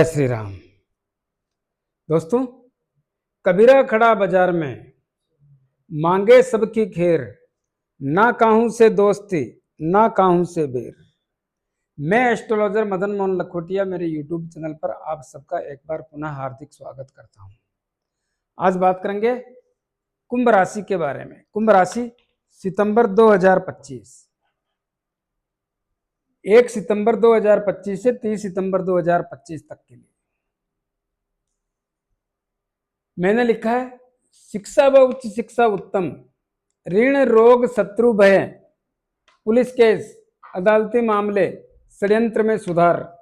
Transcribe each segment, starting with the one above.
जय श्री राम। दोस्तों, कबीरा खड़ा बाजार में, मांगे सबकी खैर, ना काहू से दोस्ती ना काहू से बेर। मैं एस्ट्रोलॉजर मदन मोहन लखोटिया मेरे यूट्यूब चैनल पर आप सबका एक बार पुनः हार्दिक स्वागत करता हूं। आज बात करेंगे कुंभ राशि के बारे में। कुंभ राशि सितंबर 2025, 1 सितंबर 2025 से 30 सितंबर 2025 तक के लिए। मैंने लिखा है शिक्षा व उच्च शिक्षा उत्तम, ऋण रोग शत्रु भय, पुलिस केस अदालती मामले षड्यंत्र में सुधार,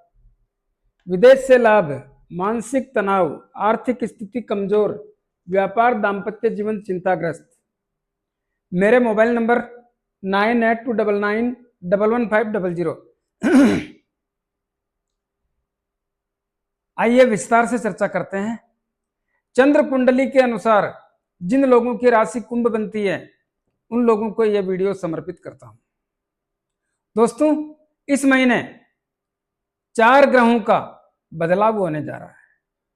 विदेश से लाभ, मानसिक तनाव, आर्थिक स्थिति कमजोर, व्यापार दाम्पत्य जीवन चिंताग्रस्त। मेरे मोबाइल नंबर 9829911500। आइए विस्तार से चर्चा करते हैं। चंद्र कुंडली के अनुसार जिन लोगों की राशि कुंभ बनती है उन लोगों को यह वीडियो समर्पित करता हूं। दोस्तों, इस महीने 4 ग्रहों का बदलाव होने जा रहा है।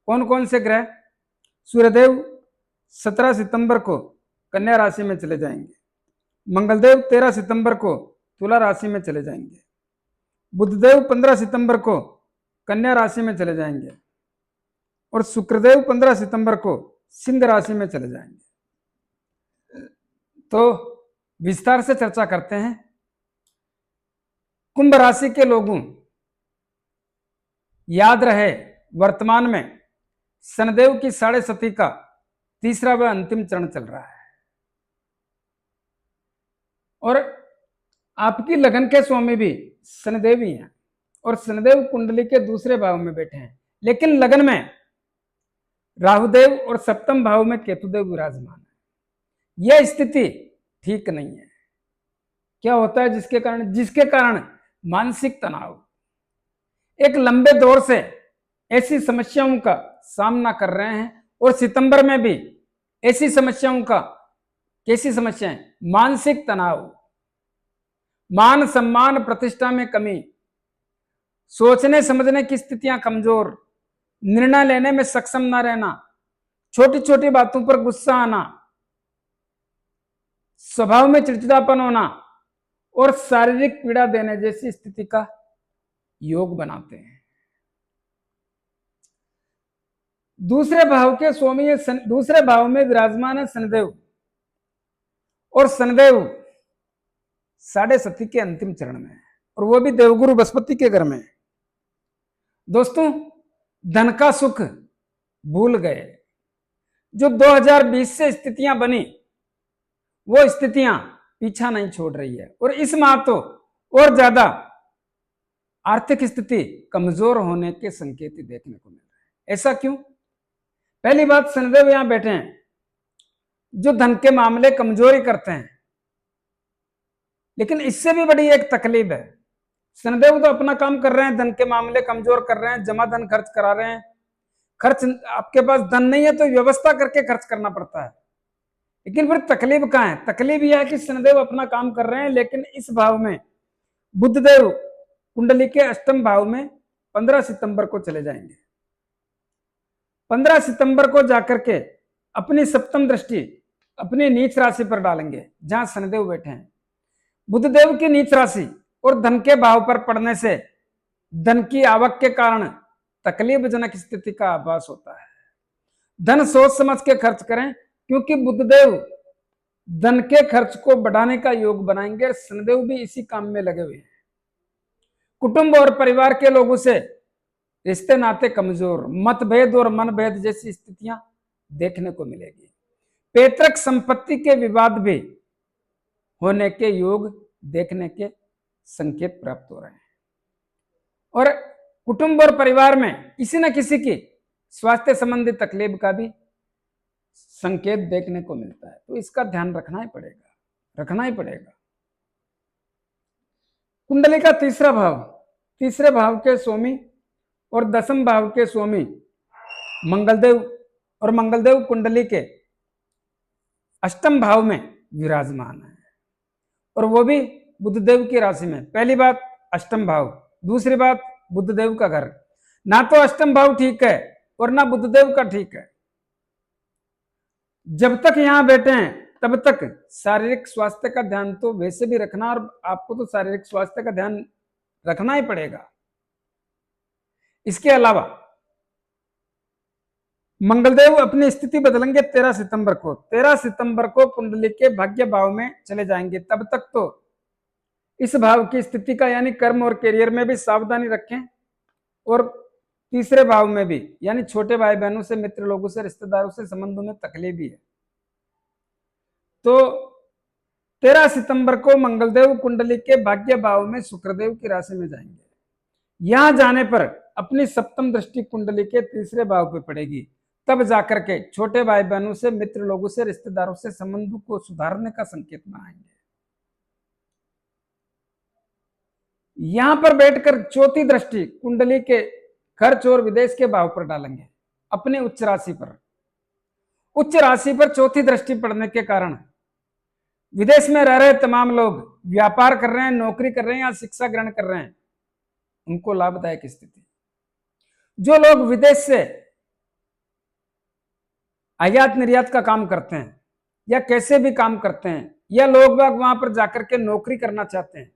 कौन कौन से ग्रह? सूर्यदेव 17 सितंबर को कन्या राशि में चले जाएंगे। मंगलदेव 13 सितंबर को तुला राशि में चले जाएंगे। बुधदेव 15 सितंबर को कन्या राशि में चले जाएंगे और शुक्रदेव 15 सितंबर को सिंह राशि में चले जाएंगे। तो विस्तार से चर्चा करते हैं। कुंभ राशि के लोगों, याद रहे वर्तमान में शनिदेव की 6.5 का तीसरा व अंतिम चरण चल रहा है और आपकी लगन के स्वामी भी शनिदेव ही हैं और शनिदेव कुंडली के दूसरे भाव में बैठे हैं, लेकिन लगन में राहुदेव और सप्तम भाव में केतुदेव विराजमान है। यह स्थिति ठीक नहीं है। क्या होता है जिसके कारण मानसिक तनाव, एक लंबे दौर से ऐसी समस्याओं का सामना कर रहे हैं और सितंबर में भी ऐसी समस्याओं का, कैसी समस्याएं? मानसिक तनाव, मान सम्मान प्रतिष्ठा में कमी, सोचने समझने की स्थितियां कमजोर, निर्णय लेने में सक्षम न रहना, छोटी छोटी बातों पर गुस्सा आना, स्वभाव में चिड़चिड़ापन होना और शारीरिक पीड़ा देने जैसी स्थिति का योग बनाते हैं। दूसरे भाव के स्वामी, दूसरे भाव में विराजमान है शनिदेव और शनिदेव 7.5 के अंतिम चरण में है और वो भी देवगुरु बृहस्पति के घर में। दोस्तों, धन का सुख भूल गए। जो 2020 से स्थितियां बनी वो स्थितियां पीछा नहीं छोड़ रही है और इस माह तो और ज्यादा आर्थिक स्थिति कमजोर होने के संकेत देखने को मिल रहे हैं। ऐसा क्यों? पहली बात, शनिदेव यहां बैठे हैं जो धन के मामले कमजोरी करते हैं, लेकिन इससे भी बड़ी एक तकलीफ है। शनिदेव तो अपना काम कर रहे हैं, धन के मामले कमजोर कर रहे हैं, जमा धन खर्च करा रहे हैं। खर्च, आपके पास धन नहीं है तो व्यवस्था करके खर्च करना पड़ता है, लेकिन फिर तकलीफ कहां है? तकलीफ यह है कि शनिदेव अपना काम कर रहे हैं, लेकिन इस भाव में बुधदेव कुंडली के अष्टम भाव में 15 सितंबर को चले जाएंगे। 15 सितंबर को जाकर के अपनी सप्तम दृष्टि अपनी नीच राशि पर डालेंगे जहां शनिदेव बैठे हैं। बुधदेव की नीच राशि और धन के भाव पर पड़ने से धन की आवक के कारण तकलीफजनक स्थिति का आभास होता है। धन सोच समझ के खर्च करें, क्योंकि बुधदेव धन के खर्च को बढ़ाने का योग बनाएंगे और शनिदेव भी इसी काम में लगे हुए हैं। कुटुंब और परिवार के लोगों से रिश्ते नाते कमजोर, मतभेद और मनभेद जैसी स्थितियां देखने को मिलेगी। पैतृक संपत्ति के विवाद भी होने के योग देखने के संकेत प्राप्त हो रहे हैं और कुटुंब और परिवार में किसी न किसी की स्वास्थ्य संबंधी तकलीफ का भी संकेत देखने को मिलता है। तो इसका ध्यान रखना ही पड़ेगा। कुंडली का तीसरे भाव के स्वामी और 10वें भाव के स्वामी मंगलदेव, और मंगलदेव कुंडली के अष्टम भाव में विराजमान है और वो भी बुधदेव की राशि में। पहली बात अष्टम भाव, दूसरी बात बुधदेव का घर। ना तो अष्टम भाव ठीक है और ना बुधदेव का ठीक है। जब तक यहां बैठे हैं तब तक शारीरिक स्वास्थ्य का ध्यान तो वैसे भी रखना, और आपको तो शारीरिक स्वास्थ्य का ध्यान रखना ही पड़ेगा। इसके अलावा मंगलदेव अपनी स्थिति बदलेंगे 13 सितंबर को। 13 सितंबर को कुंडली के भाग्य भाव में चले जाएंगे। तब तक तो इस भाव की स्थिति का यानी कर्म और करियर में भी सावधानी रखें, और तीसरे भाव में भी यानी छोटे भाई बहनों से, मित्र लोगों से, रिश्तेदारों से संबंधों में तकलीफ भी है। तो 13 सितंबर को मंगलदेव कुंडली के भाग्य भाव में शुक्रदेव की राशि में जाएंगे। यहां जाने पर अपनी सप्तम दृष्टि कुंडली के तीसरे भाव पे पड़ेगी। तब जाकर के छोटे भाई बहनों से, मित्र लोगों से, रिश्तेदारों से संबंधों को सुधारने का संकेत में आएंगे। यहां पर बैठकर चौथी दृष्टि कुंडली के खर्च और विदेश के भाव पर डालेंगे, अपने उच्च राशि पर। उच्च राशि पर चौथी दृष्टि पड़ने के कारण विदेश में रह रहे तमाम लोग, व्यापार कर रहे हैं, नौकरी कर रहे हैं या शिक्षा ग्रहण कर रहे हैं, उनको लाभदायक स्थिति। जो लोग विदेश से आयात निर्यात का काम करते हैं या कैसे भी काम करते हैं, या लोग बाग वहां पर जाकर के नौकरी करना चाहते हैं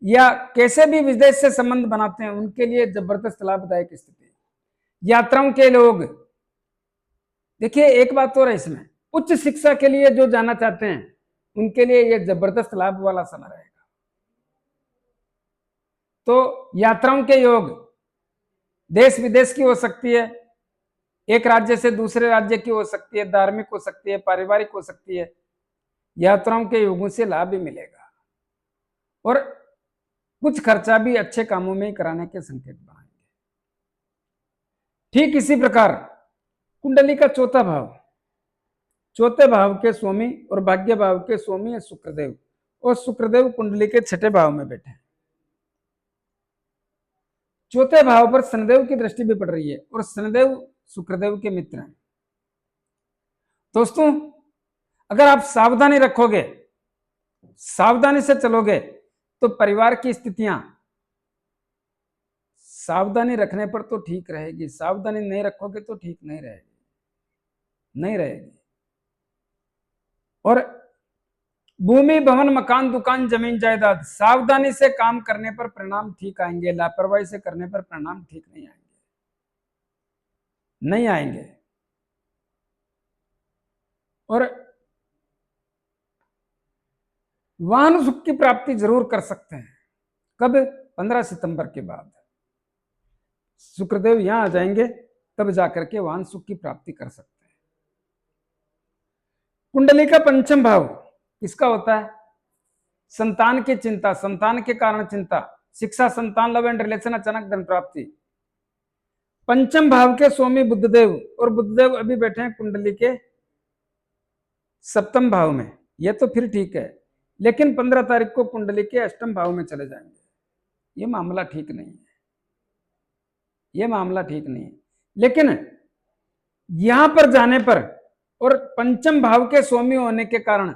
या कैसे भी विदेश से संबंध बनाते हैं, उनके लिए जबरदस्त लाभदायक स्थिति। यात्राओं के लोग, देखिए एक बात और है इसमें, उच्च शिक्षा के लिए जो जाना चाहते हैं उनके लिए यह जबरदस्त लाभ वाला समय रहेगा। तो यात्राओं के योग देश विदेश की हो सकती है, एक राज्य से दूसरे राज्य की हो सकती है, धार्मिक हो सकती है, पारिवारिक हो सकती है। यात्राओं के योगों से लाभ भी मिलेगा और कुछ खर्चा भी अच्छे कामों में ही कराने के संकेत बनाएंगे। ठीक इसी प्रकार कुंडली का चौथा भाव, चौथे भाव के स्वामी और भाग्य भाव के स्वामी है शुक्रदेव, और शुक्रदेव कुंडली के छठे भाव में बैठे हैं। चौथे भाव पर शनिदेव की दृष्टि भी पड़ रही है और शनिदेव शुक्रदेव के मित्र हैं। दोस्तों, अगर आप सावधानी रखोगे, सावधानी से चलोगे, तो परिवार की स्थितियां सावधानी रखने पर तो ठीक रहेगी, सावधानी नहीं रखोगे तो ठीक नहीं रहेगी। और भूमि, भवन, मकान, दुकान, जमीन, जायदाद, सावधानी से काम करने पर परिणाम ठीक आएंगे, लापरवाही से करने पर परिणाम ठीक नहीं आएंगे। और वाहन सुख की प्राप्ति जरूर कर सकते हैं। कब? 15 सितंबर के बाद शुक्रदेव यहां आ जाएंगे, तब जाकर के वाहन सुख की प्राप्ति कर सकते हैं। कुंडली का पंचम भाव किसका होता है? संतान की चिंता, संतान के कारण चिंता, शिक्षा, संतान, लव एंड रिलेशन, अचानक धन प्राप्ति। पंचम भाव के स्वामी बुधदेव, और बुधदेव अभी बैठे हैं कुंडली के सप्तम भाव में। यह तो फिर ठीक है, लेकिन 15 तारीख को कुंडली के अष्टम भाव में चले जाएंगे। यह मामला ठीक नहीं है, यह मामला ठीक नहीं है। लेकिन यहां पर जाने पर और पंचम भाव के स्वामी होने के कारण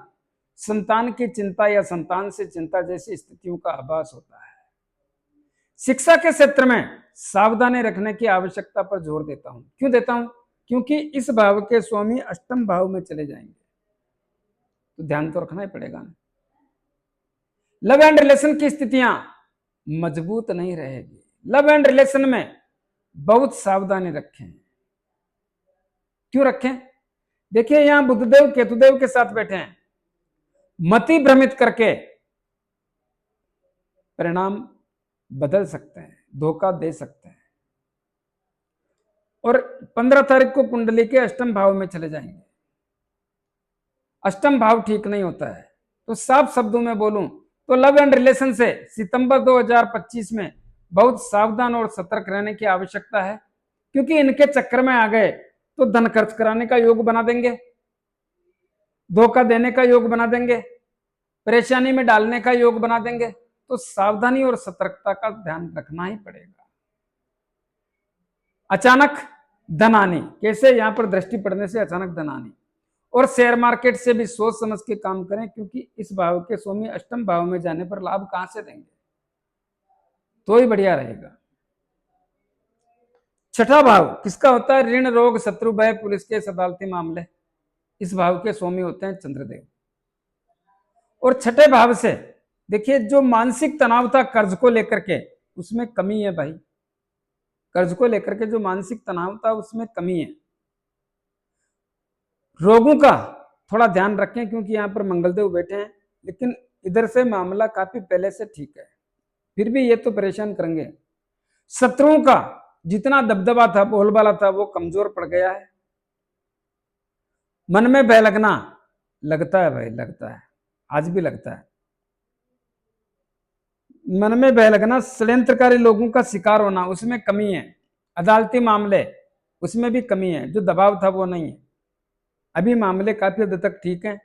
संतान की चिंता या संतान से चिंता जैसी स्थितियों का आभास होता है। शिक्षा के क्षेत्र में सावधानी रखने की आवश्यकता पर जोर देता हूं। क्यों देता हूं? क्योंकि इस भाव के स्वामी अष्टम भाव में चले जाएंगे, तो ध्यान तो रखना ही पड़ेगा ना। लव एंड रिलेशन की स्थितियां मजबूत नहीं रहेगी। लव एंड रिलेशन में बहुत सावधानी रखें। क्यों रखें? देखिए यहां बुधदेव केतुदेव के साथ बैठे हैं, मति भ्रमित करके परिणाम बदल सकते हैं, धोखा दे सकते हैं। और 15 तारीख को कुंडली के अष्टम भाव में चले जाएंगे। अष्टम भाव ठीक नहीं होता है। तो साफ शब्दों में बोलूं तो लव एंड रिलेशन से सितंबर 2025 में बहुत सावधान और सतर्क रहने की आवश्यकता है, क्योंकि इनके चक्कर में आ गए तो धन खर्च कराने का योग बना देंगे, धोखा देने का योग बना देंगे, परेशानी में डालने का योग बना देंगे। तो सावधानी और सतर्कता का ध्यान रखना ही पड़ेगा। अचानक धन आनी, कैसे? यहां पर दृष्टि पड़ने से अचानक धन आनी। और शेयर मार्केट से भी सोच समझ के काम करें, क्योंकि इस भाव के स्वामी अष्टम भाव में जाने पर लाभ कहां से देंगे? तो ही बढ़िया रहेगा। छठा भाव किसका होता है? ऋण, रोग, शत्रु, भय, पुलिस केस, अदालती मामले। इस भाव के स्वामी होते हैं चंद्रदेव। और छठे भाव से देखिए जो मानसिक तनाव था कर्ज को लेकर के, उसमें कमी है भाई। कर्ज को लेकर के जो मानसिक तनाव था उसमें कमी है। रोगों का थोड़ा ध्यान रखें क्योंकि यहां पर मंगलदेव बैठे हैं, लेकिन इधर से मामला काफी पहले से ठीक है, फिर भी ये तो परेशान करेंगे। शत्रुओं का जितना दबदबा था, बोलबाला था, वो कमजोर पड़ गया है। मन में भय लगना लगता है भाई, लगता है, आज भी लगता है। मन में भय लगना, षड्यंत्रकारी लोगों का शिकार होना, उसमें कमी है। अदालती मामले, उसमें भी कमी है, जो दबाव था वो नहीं है। अभी मामले काफी हद तक ठीक है।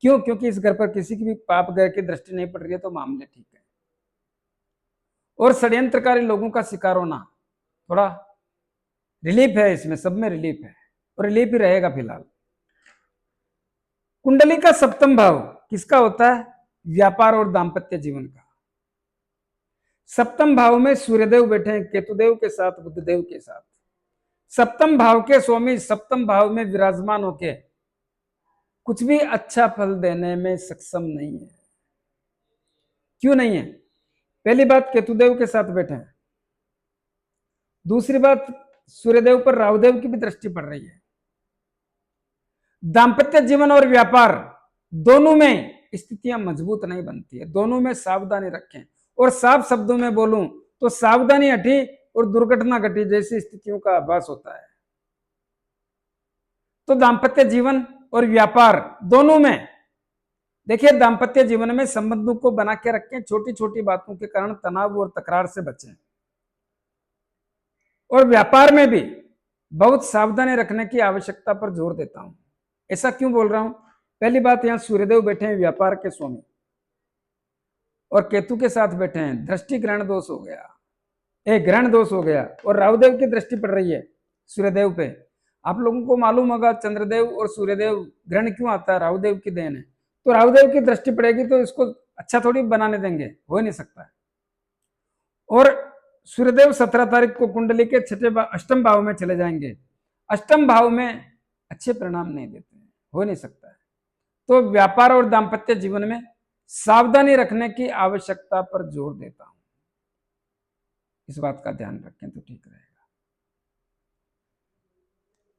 क्यों? क्योंकि इस घर पर किसी की भी पाप ग्रह की दृष्टि नहीं पड़ रही है, तो मामले ठीक है। और षड्यंत्रकारी लोगों का शिकार होना, थोड़ा रिलीफ है, इसमें सब में रिलीफ है, और रिलीफ ही रहेगा फिलहाल। कुंडली का सप्तम भाव किसका होता है? व्यापार और दाम्पत्य जीवन का। सप्तम भाव में सूर्यदेव बैठे हैं केतुदेव के साथ, बुधदेव के साथ। सप्तम भाव के स्वामी सप्तम भाव में विराजमान होके कुछ भी अच्छा फल देने में सक्षम नहीं है। क्यों नहीं है? पहली बात, केतुदेव के साथ बैठे हैं। दूसरी बात, सूर्यदेव पर राहुदेव की भी दृष्टि पड़ रही है। दाम्पत्य जीवन और व्यापार दोनों में स्थितियां मजबूत नहीं बनती है, दोनों में सावधानी रखें। और साफ शब्दों में बोलूं तो सावधानी हटी और दुर्घटना घटी जैसी स्थितियों का आभास होता है। तो दाम्पत्य जीवन और व्यापार दोनों में देखिए, दाम्पत्य जीवन में संबंधों को बना के रखें, छोटी छोटी बातों के कारण तनाव और तकरार से बचें। और व्यापार में भी बहुत सावधानी रखने की आवश्यकता पर जोर देता हूं। ऐसा क्यों बोल रहा हूं? पहली बात, यहां सूर्यदेव बैठे हैं व्यापार के स्वामी, और केतु के साथ बैठे हैं, दृष्टि ग्रहण दोष हो गया, एक ग्रहण दोष हो गया, और राहुदेव की दृष्टि पड़ रही है सूर्यदेव पे। आप लोगों को मालूम होगा चंद्रदेव और सूर्यदेव ग्रहण क्यों आता है? राहुदेव की देन है। तो राहुदेव की दृष्टि पड़ेगी तो इसको अच्छा थोड़ी बनाने देंगे, हो ही नहीं सकता है। और सूर्यदेव 17 तारीख को कुंडली के अष्टम भाव में चले जाएंगे। अष्टम भाव में अच्छे परिणाम नहीं देते हैं, हो नहीं सकता है। तो व्यापार और दाम्पत्य जीवन में सावधानी रखने की आवश्यकता पर जोर देता हूं। इस बात का ध्यान रखें तो ठीक रहेगा।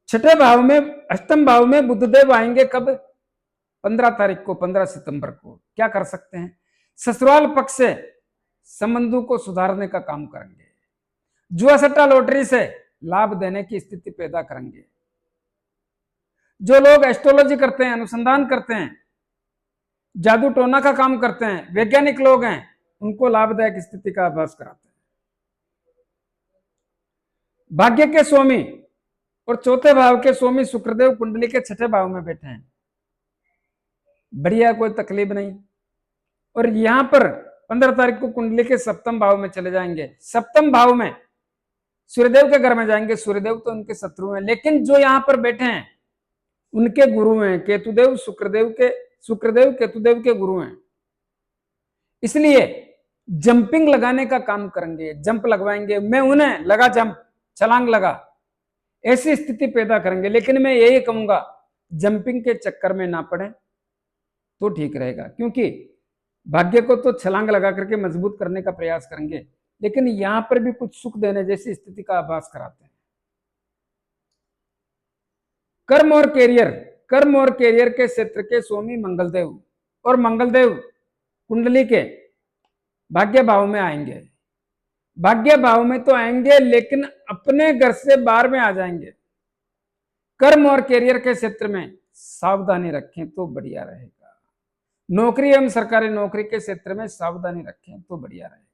छठे भाव में, अष्टम भाव में बुधदेव आएंगे कब? 15 तारीख को, 15 सितंबर को। क्या कर सकते हैं? ससुराल पक्ष से संबंधों को सुधारने का काम करेंगे। जुआ सट्टा लॉटरी से लाभ देने की स्थिति पैदा करेंगे। जो लोग एस्ट्रोलॉजी करते हैं, अनुसंधान करते हैं, जादू टोना का काम करते हैं, वैज्ञानिक लोग हैं, उनको लाभदायक स्थिति का आभास कराते हैं। भाग्य के स्वामी और चौथे भाव के स्वामी शुक्रदेव कुंडली के छठे भाव में बैठे हैं। बढ़िया, कोई तकलीफ नहीं। और यहां पर 15 तारीख को कुंडली के सप्तम भाव में चले जाएंगे। सप्तम भाव में सूर्यदेव के घर में जाएंगे। सूर्यदेव तो उनके शत्रु हैं, लेकिन जो यहां पर बैठे हैं उनके गुरु हैं केतुदेव, शुक्रदेव केतुदेव के गुरु हैं। इसलिए जंपिंग लगाने का काम करेंगे, जंप लगवाएंगे। मैं उन्हें लगा जंप, छलांग लगा, ऐसी स्थिति पैदा करेंगे। लेकिन मैं यही कहूंगा, जंपिंग के चक्कर में ना पड़े तो ठीक रहेगा, क्योंकि भाग्य को तो छलांग लगा करके मजबूत करने का प्रयास करेंगे, लेकिन यहां पर भी कुछ सुख देने जैसी स्थिति का आभास कराते हैं। कर्म और कैरियर के क्षेत्र के स्वामी मंगलदेव, और मंगलदेव कुंडली के भाग्य भाव में आएंगे। भाग्य भाव में तो आएंगे, लेकिन अपने घर से बाहर में आ जाएंगे। कर्म और कैरियर के क्षेत्र में सावधानी रखें तो बढ़िया रहेगा। नौकरी एवं सरकारी नौकरी के क्षेत्र में सावधानी रखें तो बढ़िया रहेगा।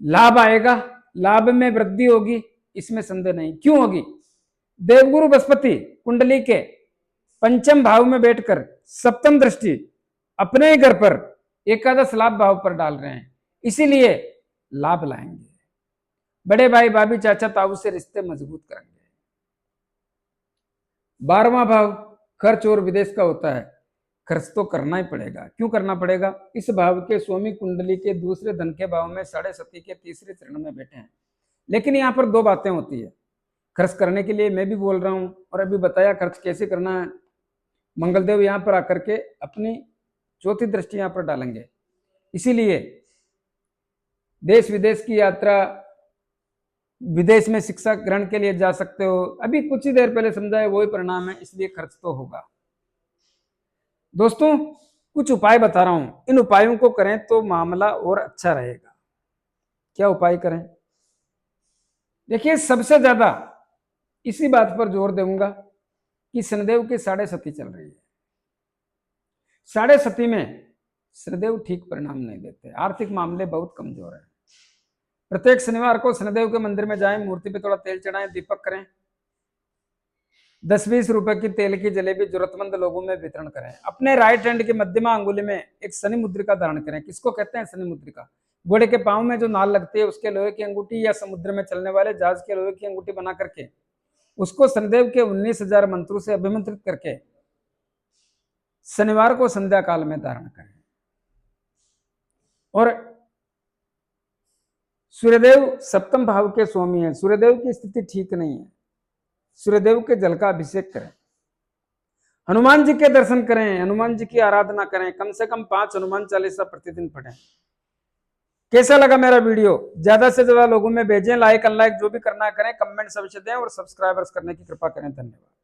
लाभ आएगा, लाभ में वृद्धि होगी, इसमें संदेह नहीं। क्यों होगी? देवगुरु बृहस्पति कुंडली के पंचम भाव में बैठकर सप्तम दृष्टि अपने ही घर पर एकादश लाभ भाव पर डाल रहे हैं, इसीलिए लाभ लाएंगे। बड़े भाई, भाभी, चाचा, ताऊ से रिश्ते मजबूत करेंगे। 12वां भाव खर्च और विदेश का होता है। खर्च तो करना ही पड़ेगा। क्यों करना पड़ेगा? इस भाव के स्वामी कुंडली के दूसरे धन के भाव में 7.5 के तीसरे चरण में बैठे हैं। लेकिन यहाँ पर दो बातें होती है। खर्च करने के लिए मैं भी बोल रहा हूँ और अभी बताया खर्च कैसे करना है। मंगलदेव यहाँ पर आकर के अपनी चौथी दृष्टि यहाँ पर डालेंगे। इसीलिए देश विदेश की यात्रा, विदेश में शिक्षा ग्रहण के लिए जा सकते हो। अभी कुछ ही देर पहले समझाया वही परिणाम है, इसलिए खर्च तो होगा। दोस्तों कुछ उपाय बता रहा हूं, इन उपायों को करें तो मामला और अच्छा रहेगा। क्या उपाय करें? देखिए, सबसे ज्यादा इसी बात पर जोर दूंगा कि शनिदेव की 6.5 चल रही है। 6.5 में शनिदेव ठीक परिणाम नहीं देते, आर्थिक मामले बहुत कमजोर है। प्रत्येक शनिवार को शनिदेव के मंदिर में जाएं, मूर्ति पे थोड़ा तेल चढ़ाएं, दीपक करें, 10-20 रुपए की तेल की जलेबी जरूरतमंद लोगों में वितरण करें। अपने राइट हैंड की मध्यमा अंगुली में एक शनि मुद्रिका धारण करें। किसको कहते हैं शनि मुद्रिका? घोड़े के पांव में जो नाल लगती है उसके लोहे की अंगूठी, या समुद्र में चलने वाले जहाज के लोहे की अंगूठी बना करके उसको शनिदेव के 19,000 मंत्रों से अभिमंत्रित करके शनिवार को संध्या काल में धारण करें। और सूर्यदेव सप्तम भाव के स्वामी है, सूर्यदेव की स्थिति ठीक नहीं है, सूर्यदेव के जल का अभिषेक करें। हनुमान जी के दर्शन करें, हनुमान जी की आराधना करें, कम से कम 5 हनुमान चालीसा प्रतिदिन पढ़ें। कैसा लगा मेरा वीडियो? ज्यादा से ज्यादा लोगों में भेजें, लाइक अनलाइक जो भी करना है करें, कमेंट अवश्य दें और सब्सक्राइबर्स करने की कृपा करें। धन्यवाद।